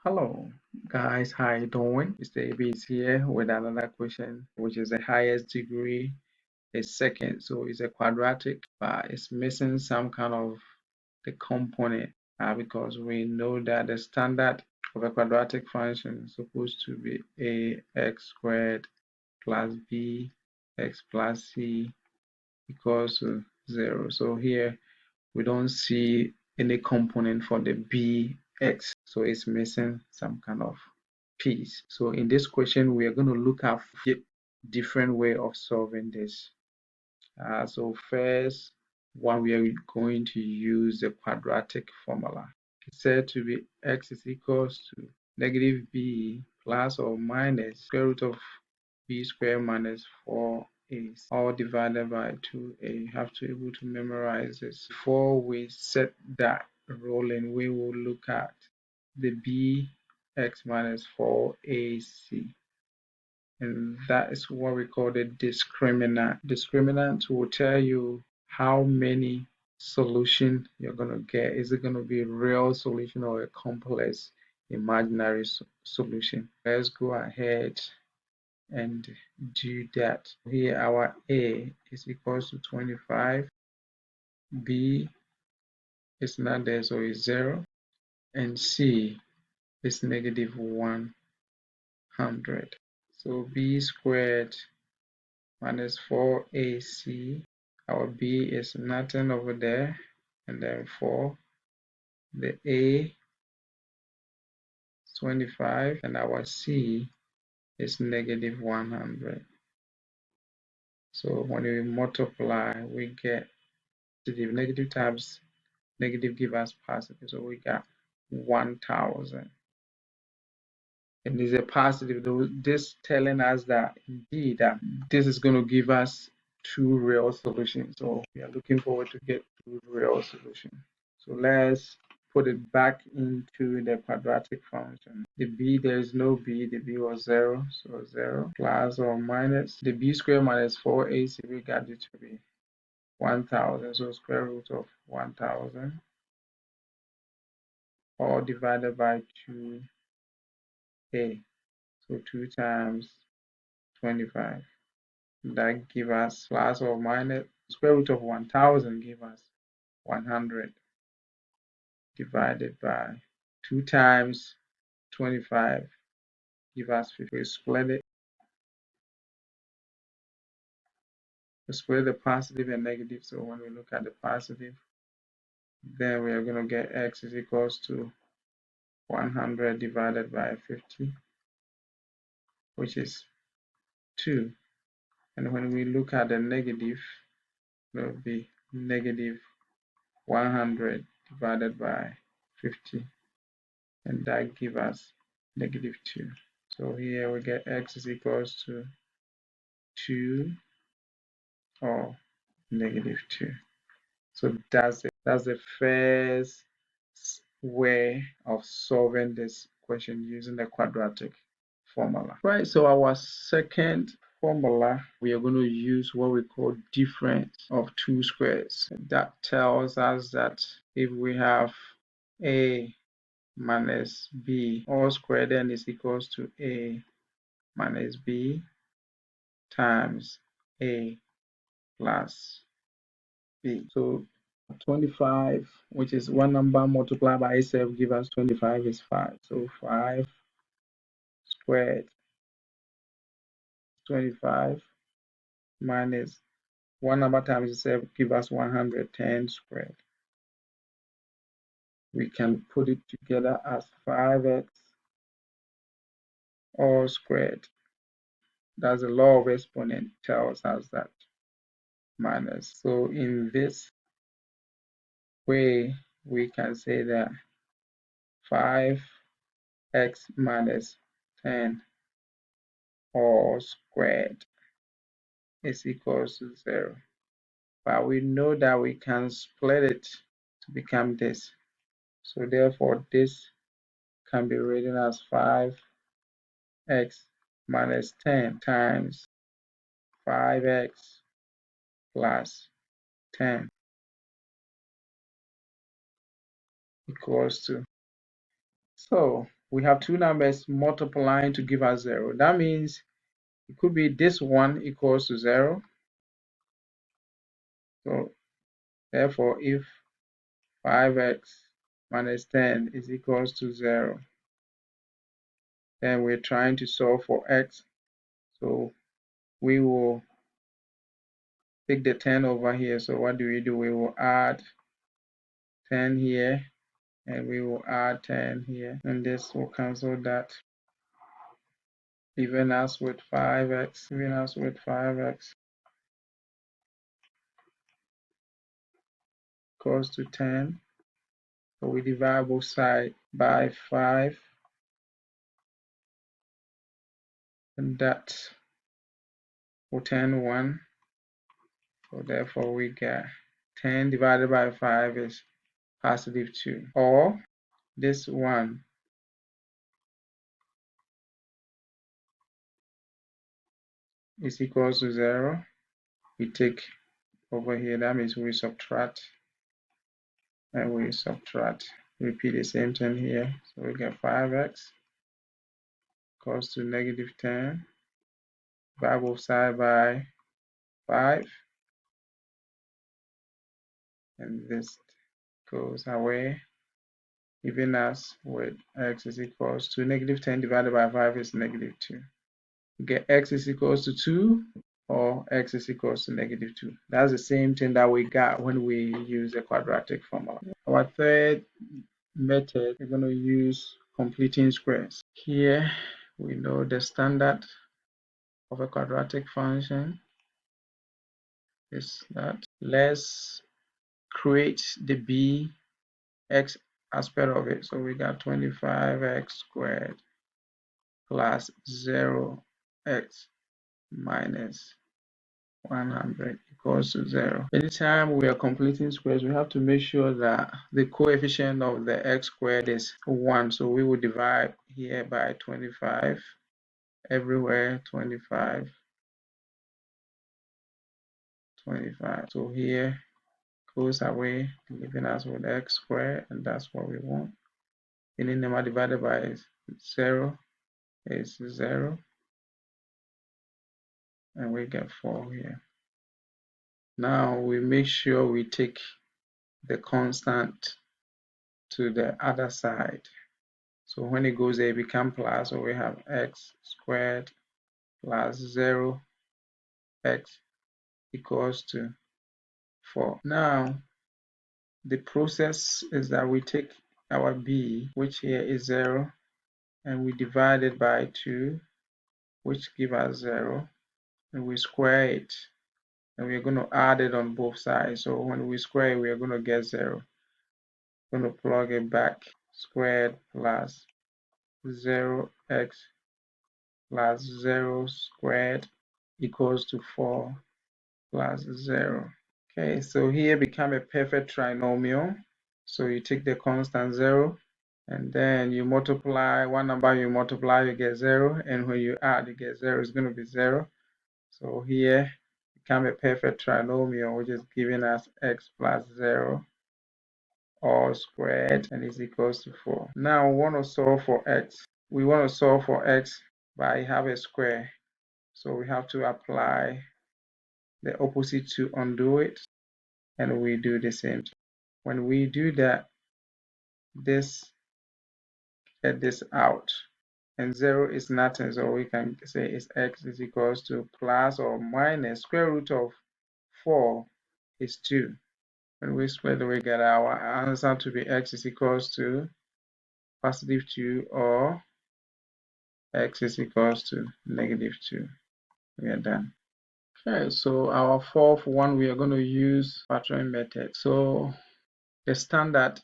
Hello guys, how you doing? Mr. AB is here with another question, which is the highest degree is second. So it's a quadratic, but it's missing some kind of the component because we know that the standard of a quadratic function is supposed to be ax squared plus b x plus c equals to 0. So here we don't see any component for the bx, so it's missing some kind of piece. So in this question, we are going to look at different way of solving this. So first one, we are going to use the quadratic formula. It's said to be x is equals to negative b plus or minus square root of b squared minus 4a, all divided by 2a. You have to be able to memorize this. Before we set that rolling, we will look at the bx minus 4ac, and that is what we call the discriminant. Discriminant will tell you how many solution you're going to get. Is it going to be a real solution or a complex imaginary solution? Let's go ahead and do that. Here our a is equals to 25, b is not there, so it's 0, and c is negative 100. So b squared minus 4ac, our b is nothing over there, and then 4, the a is 25, and our c is negative 100. So when we multiply, we get negative times negative give us positive, so we got 1000. And is a positive, this telling us that indeed this is going to give us two real solutions. So we are looking forward to get two real solutions. So let's put it back into the quadratic function. The b, there is no b, the b was 0, so 0 plus or minus the b squared minus 4ac, we got it to be 1000, so square root of 1000, all divided by 2a. So 2 times 25. That give us plus or minus square root of 1000 give us 100 divided by 2 times 25 give us 50. We split the positive and negative. So when we look at the positive, then we are going to get x is equals to 100 divided by 50, which is 2. And when we look at the negative, it will be negative 100 divided by 50, and that gives us negative 2. So here we get x is equals to 2 or negative 2. So that's the first way of solving this question using the quadratic formula. Right, so our second formula, we are going to use what we call difference of two squares. That tells us that if we have a minus b all squared, then is equals to a minus b times a plus b. So 25, which is one number multiplied by itself, give us 25 is 5. So 5 squared 25 minus one number times itself give us 110 squared. We can put it together as 5x all squared. That's the law of exponent tells us that minus. So in this way, we can say that 5x minus 10 all squared is equals to 0. But we know that we can split it to become this. So therefore, this can be written as 5x minus 10 times 5x plus 10 equals to. So we have two numbers multiplying to give us 0. That means it could be this one equals to 0. So therefore, if 5x minus 10 is equals to 0, then we're trying to solve for x. So we will take the 10 over here. So what do? We will add 10 here, and we will add 10 here, and this will cancel that, leaving us with 5x, equals to 10. So we divide both sides by 5, and that will turn 1. So therefore we get 10 divided by 5 is positive 2. Or this 1 is equals to 0. We take over here, that means we subtract, and we subtract. Repeat the same thing here. So we get 5x equals to negative 10. Divide both sides by 5, and this goes away, leaving us with x is equals to negative 10 divided by 5 is negative 2. We get x is equals to 2, or x is equals to negative 2. That's the same thing that we got when we use the quadratic formula. Our third method, we're going to use completing squares. Here we know the standard of a quadratic function is that. Let's create the bx aspect of it. So we got 25x squared plus 0x minus 100 equals to 0. Anytime we are completing squares, we have to make sure that the coefficient of the x squared is 1. So we will divide here by 25, everywhere 25, 25. So here goes away, leaving us with x squared, and that's what we want. Any number divided by 0 is 0, and we get 4 here. Now we make sure we take the constant to the other side. So when it goes there, it becomes plus, so we have x squared plus 0x equals to 4. Now the process is that we take our b, which here is 0, and we divide it by 2, which gives us 0, and we square it, and we're going to add it on both sides. So when we square it, we are going to get 0. We're going to plug it back. Squared plus 0x plus 0 squared equals to 4 plus 0. Okay, so here become a perfect trinomial. So you take the constant 0, and then you multiply one number, you multiply, you get 0, and when you add, you get 0. It's going to be 0. So here become a perfect trinomial, which is giving us x plus 0 all squared, and is equals to 4. Now we want to solve for x. We want to solve for x by have a square. So we have to apply the opposite to undo it, and we do the same. When we do that, this get this out, and 0 is nothing, so we can say is x is equals to plus or minus square root of 4 is 2. When we split, we get our answer to be x is equals to positive 2 or x is equals to negative 2. We are done. Okay, so our fourth one, we are going to use factoring method. So the standard,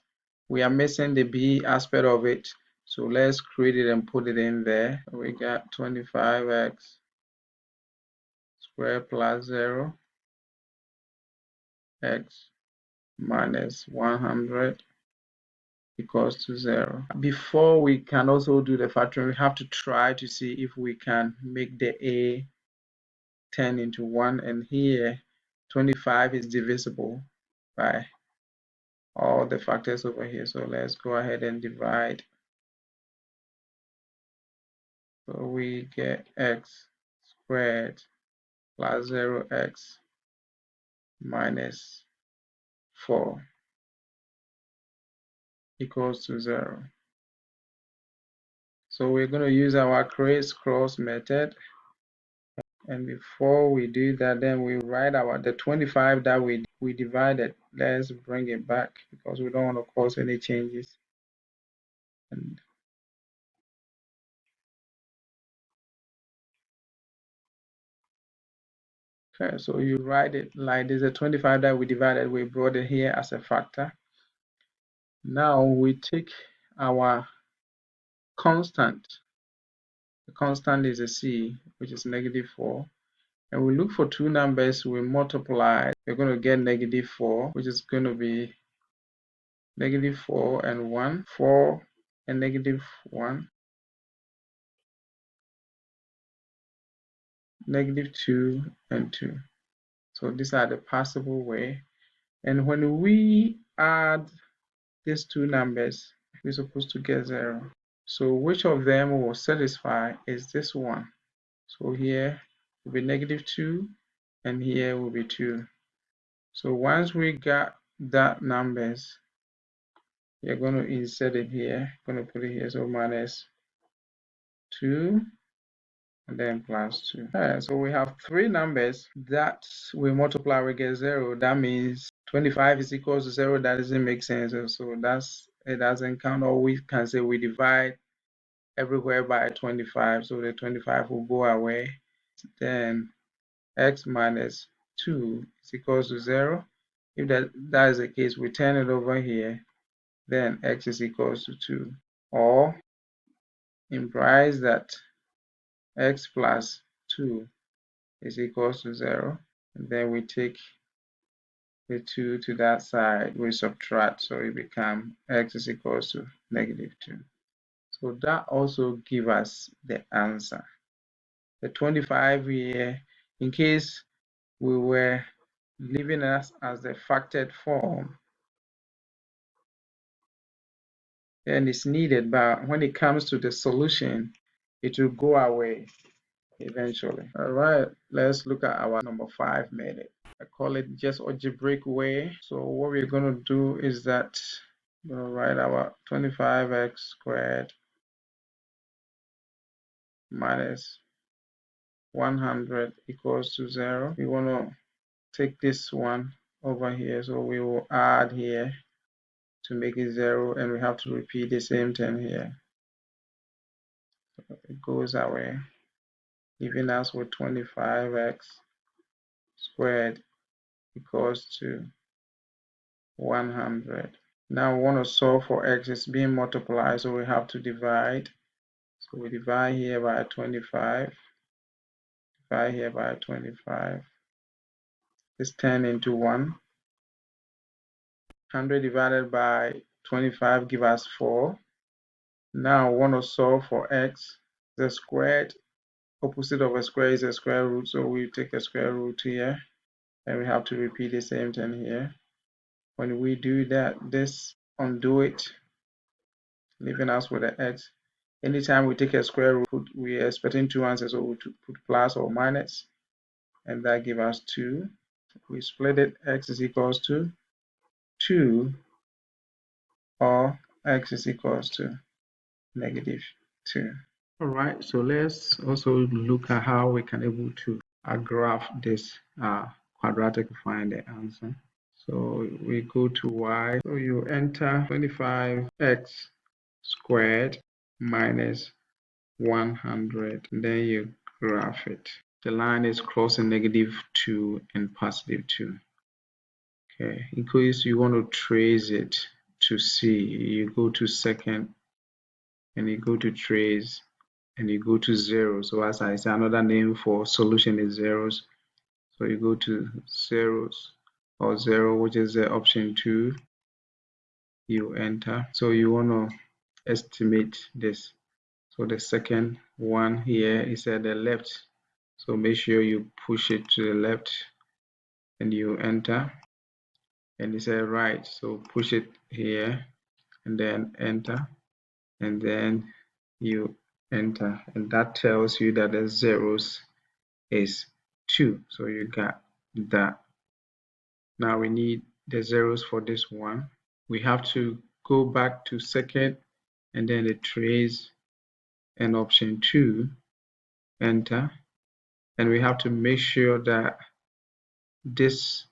we are missing the b aspect of it. So let's create it and put it in there. We got 25x squared plus 0 x minus 100 equals to 0. Before we can also do the factoring, we have to try to see if we can make the a turn into 1, and here 25 is divisible by all the factors over here. So let's go ahead and divide So we get x squared plus 0x minus 4 equals to 0. So we're going to use our crisscross method. And before we do that, then we write the 25 that we divided. Let's bring it back because we don't want to cause any changes. And okay, so you write it like this: the 25 that we divided, we brought it here as a factor. Now we take our constant. The constant is a c, which is -4. And we look for two numbers, we multiply, we're going to get -4, which is going to be -4 and 1, 4 and -1, -2 and 2. So these are the possible way. And when we add these two numbers, we're supposed to get 0. So which of them will satisfy is this one. So here will be -2 and here will be 2. So once we got that numbers, you're going to insert it here, going to put it here, so -2 and then +2. Alright, so we have three numbers that we multiply, we get 0. That means 25 is equal to 0. That doesn't make sense. So it doesn't count. Or we can say we divide everywhere by 25. So the 25 will go away. Then x minus 2 is equal to 0. If that is the case, we turn it over here. Then x is equal to 2. Or implies that x plus 2 is equal to 0. And then we take the 2 to that side, we subtract, so it becomes x is equal to -2. So that also gives us the answer. The 25 here, in case we were leaving us as the factored form, then it's needed, but when it comes to the solution, it will go away eventually. All right, let's look at our number 5 method. I call it just algebraic way. So what we're going to do is that we're going to write our 25x squared minus 100 equals to 0. We want to take this one over here, so we will add here to make it 0, and we have to repeat the same thing here. So it goes away, leaving us with 25x squared equals to 100. Now we want to solve for x. It's being multiplied, so we have to divide. So we divide here by 25, divide here by 25. This 10 into 1. 100 divided by 25 give us 4. Now we want to solve for x. The squared, opposite of a square is a square root, so we take a square root here, and we have to repeat the same thing here. When we do that, this undo it, leaving us with an x. Anytime we take a square root, we are expecting two answers, so we put plus or minus, and that gives us 2. We split it, x is equals to 2, or x is equals to -2. All right, so let's also look at how we can able to graph this quadratic to find the answer. So we go to y, so you enter 25x squared minus 100, and then you graph it. The line is crossing -2 and +2. Okay, in case you want to trace it to see, you go to second and you go to trace and you go to 0. So as I say, another name for solution is zeros. So you go to zeros or 0, which is the option 2. You enter. So you want to estimate this. So the second one here is at the left. So make sure you push it to the left and you enter. And it's at right. So push it here and then enter. And then you enter, and that tells you that the zeros is 2. So you got that. Now we need the zeros for this one. We have to go back to second and then the trace and option 2, enter, and we have to make sure that this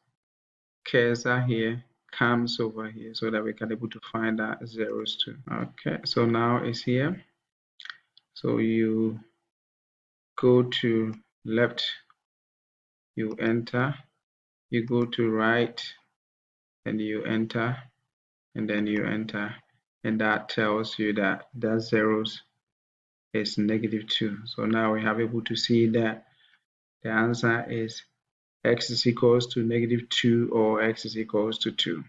cursor here comes over here so that we can able to find that zeros too. Okay, so now it's here. So you go to left, you enter, you go to right, and you enter, and then you enter, and that tells you that the zeros is -2. So now we have able to see that the answer is x is equals to -2 or x is equals to 2.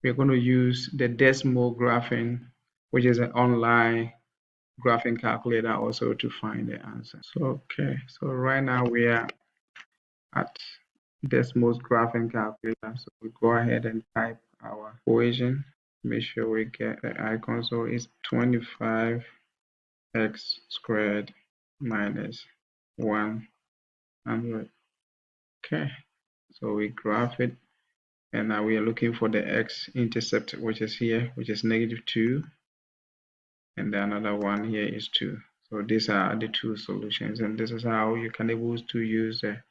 We're going to use the decimal graphing, which is an online graphing calculator also to find the answer. So, okay, so right now we are at decimal graphing calculator. So we go ahead and type our equation. Make sure we get the icon. So it's 25x squared minus 100. Okay, so we graph it, and now we are looking for the x-intercept, which is here, which is -2, and the another one here is 2. So these are the two solutions, and this is how you can able to use a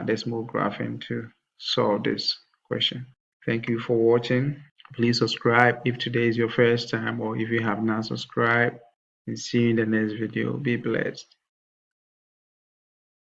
decimal graphing to solve this question. Thank you for watching. Please subscribe if today is your first time, or if you have not subscribed, and see you in the next video. Be blessed.